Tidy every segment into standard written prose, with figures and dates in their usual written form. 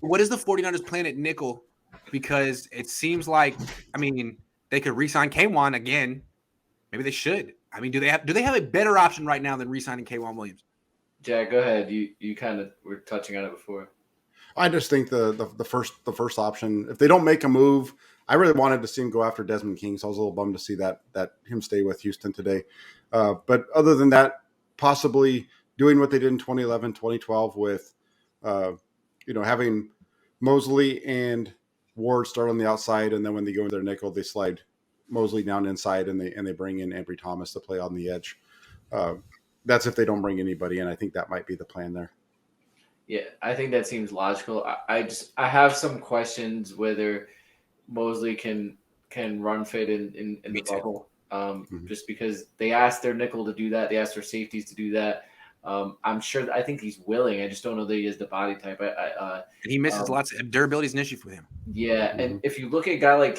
what is the 49ers plan at nickel? Because it seems like, I mean, they could re-sign Kwan again. Maybe they should. I mean, do they have a better option right now than re-signing Kwan Williams? Jack, go ahead. You kind of were touching on it before. I just think the first option, if they don't make a move, I really wanted to see him go after Desmond King, so I was a little bummed to see that him stay with Houston today. But other than that, possibly doing what they did in 2011, 2012 with, having Mosley and Ward start on the outside, and then when they go into their nickel, they slide Mosley down inside, and they bring in Ambry Thomas to play on the edge. That's if they don't bring anybody in. I think that might be the plan there. Yeah, I think that seems logical. I have some questions whether Mosley can run fit in the bubble. Just because they asked their nickel to do that, they asked their safeties to do that. I think he's willing. I just don't know that he has the body type. And he misses lots of durability is an issue for him. Yeah, and if you look at a guy like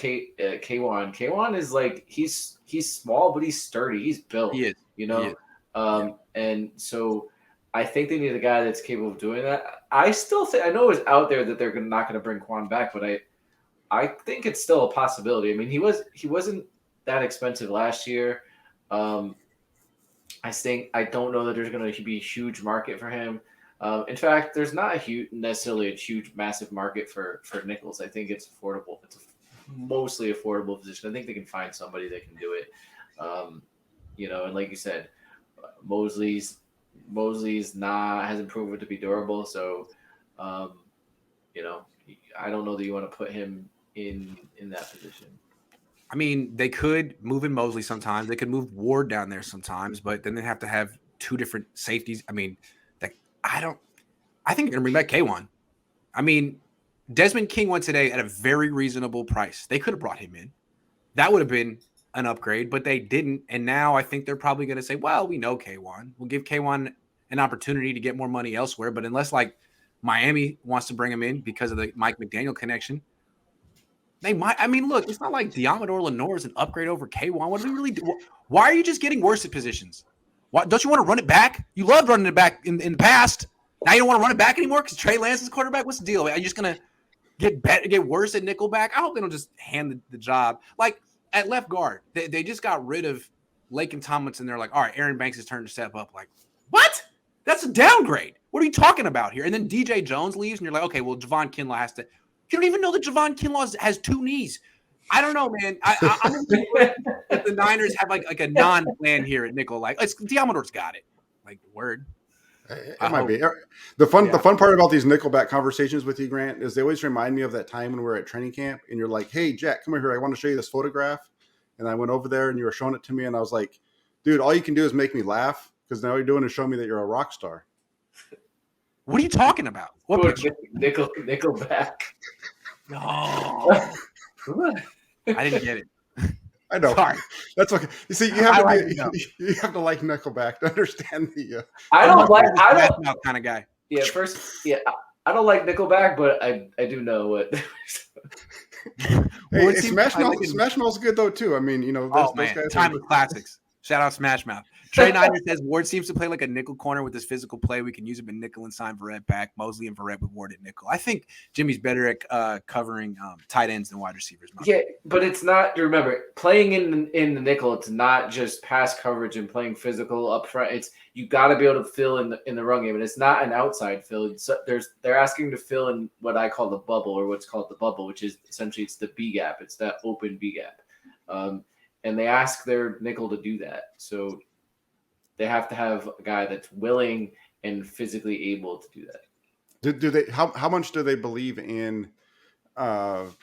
Kwan is like he's small but he's sturdy. He's built. He is. You know, He is. And so I think they need a guy that's capable of doing that. I still think I know it's out there that they're not going to bring Quan back, but I think it's still a possibility. I mean, he wasn't that expensive last year. I don't know that there's going to be a huge market for him. In fact, there's not necessarily a huge, massive market for nickels. I think it's affordable. It's a mostly affordable position. I think they can find somebody that can do it. And like you said, Mosley's hasn't proven to be durable. So, I don't know that you want to put him in that position. I mean, they could move in Mosley sometimes. They could move Ward down there sometimes, but then they have to have two different safeties. I mean, I think they're going to bring back Kwan. I mean, Desmond King went today at a very reasonable price. They could have brought him in. That would have been an upgrade, but they didn't. And now I think they're probably going to say, well, we know Kwan. We'll give Kwan an opportunity to get more money elsewhere. But unless Miami wants to bring him in because of the Mike McDaniel connection, they might. I mean, look, it's not like Diamador Lenore is an upgrade over Kwan. What do we really do? Why are you just getting worse at positions? Why, don't you want to run it back? You loved running it back in the past. Now you don't want to run it back anymore because Trey Lance is quarterback? What's the deal? Are you just going to get worse at nickelback? I hope they don't just hand the job. Like at left guard, they just got rid of Lake and Tomlinson. They're like, all right, Aaron Banks' turn to step up. Like, what? That's a downgrade. What are you talking about here? And then DJ Jones leaves, and you're like, okay, well, Javon Kinlaw has to. You don't even know that Javon Kinlaw has two knees. I don't know, man. I'm that the Niners have like a non-plan here at nickel. Like, Diamondor's got it. Like, word. It might be. The fun part about these Nickelback conversations with you, Grant, is they always remind me of that time when we were at training camp and you're like, hey, Jack, come over here. I want to show you this photograph. And I went over there and you were showing it to me. And I was like, dude, all you can do is make me laugh because now all you're doing is show me that you're a rock star. What are you talking about? What picture? Nickelback. No. I didn't get it. I know. Sorry. That's okay. You see, you have to like Nickelback to understand the. I don't kind of guy. Yeah, I don't like Nickelback, but I do know what. Hey, Smash Mouth's good though too. I mean, those guys. Time of classics. Shout out Smash Mouth. Trey Niner says Ward seems to play like a nickel corner with his physical play. We can use him in nickel and sign Verrett back. Mosley and Verrett with Ward at nickel. I think Jimmy's better at covering tight ends than wide receivers. Yeah, but it's not. Remember, playing in the nickel, it's not just pass coverage and playing physical up front. It's you got to be able to fill in the run game, and it's not an outside fill. They're asking to fill in what I call the bubble, or what's called the bubble, which is essentially it's the B gap. It's that open B gap, and they ask their nickel to do that. So. They have to have a guy that's willing and physically able to do that. Do they? How much do they believe in the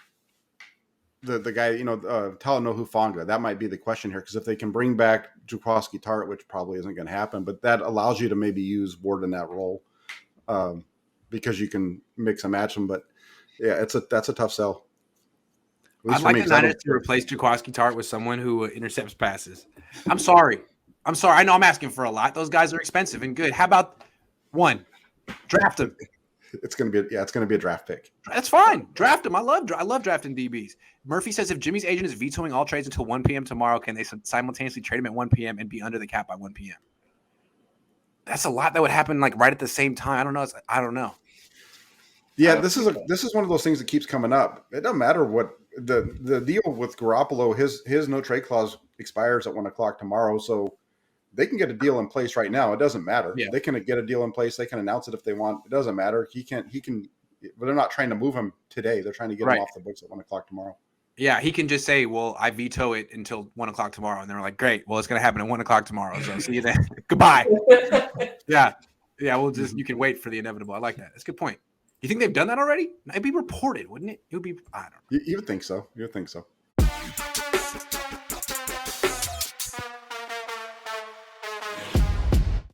guy? Talanoa Hufanga. That might be the question here because if they can bring back Jaquiski Tartt, which probably isn't going to happen, but that allows you to maybe use Ward in that role because you can mix and match them. But yeah, that's a tough sell. I'd like the Niners to replace Jaquiski Tartt with someone who intercepts passes. I'm sorry. I know I'm asking for a lot. Those guys are expensive and good. How about one? Draft them. It's gonna be a draft pick. That's fine. Draft them. I love drafting DBs. Murphy says if Jimmy's agent is vetoing all trades until 1 p.m. tomorrow, can they simultaneously trade him at 1 p.m. and be under the cap by 1 p.m.? That's a lot that would happen like right at the same time. I don't know. Yeah, this is one of those things that keeps coming up. It doesn't matter what the deal with Garoppolo. His no trade clause expires at 1:00 tomorrow, so they can get a deal in place right now. It doesn't matter. Yeah. They can get a deal in place. They can announce it if they want. It doesn't matter. He can. But they're not trying to move him today. They're trying to get him off the books at 1:00 tomorrow. Yeah, he can just say, "Well, I veto it until 1:00 tomorrow," and they're like, "Great. Well, it's going to happen at 1:00 tomorrow. So see you then. Goodbye." Yeah. We'll just you can wait for the inevitable. I like that. That's a good point. You think they've done that already? It'd be reported, wouldn't it? It would be. I don't know. You would think so. You would think so.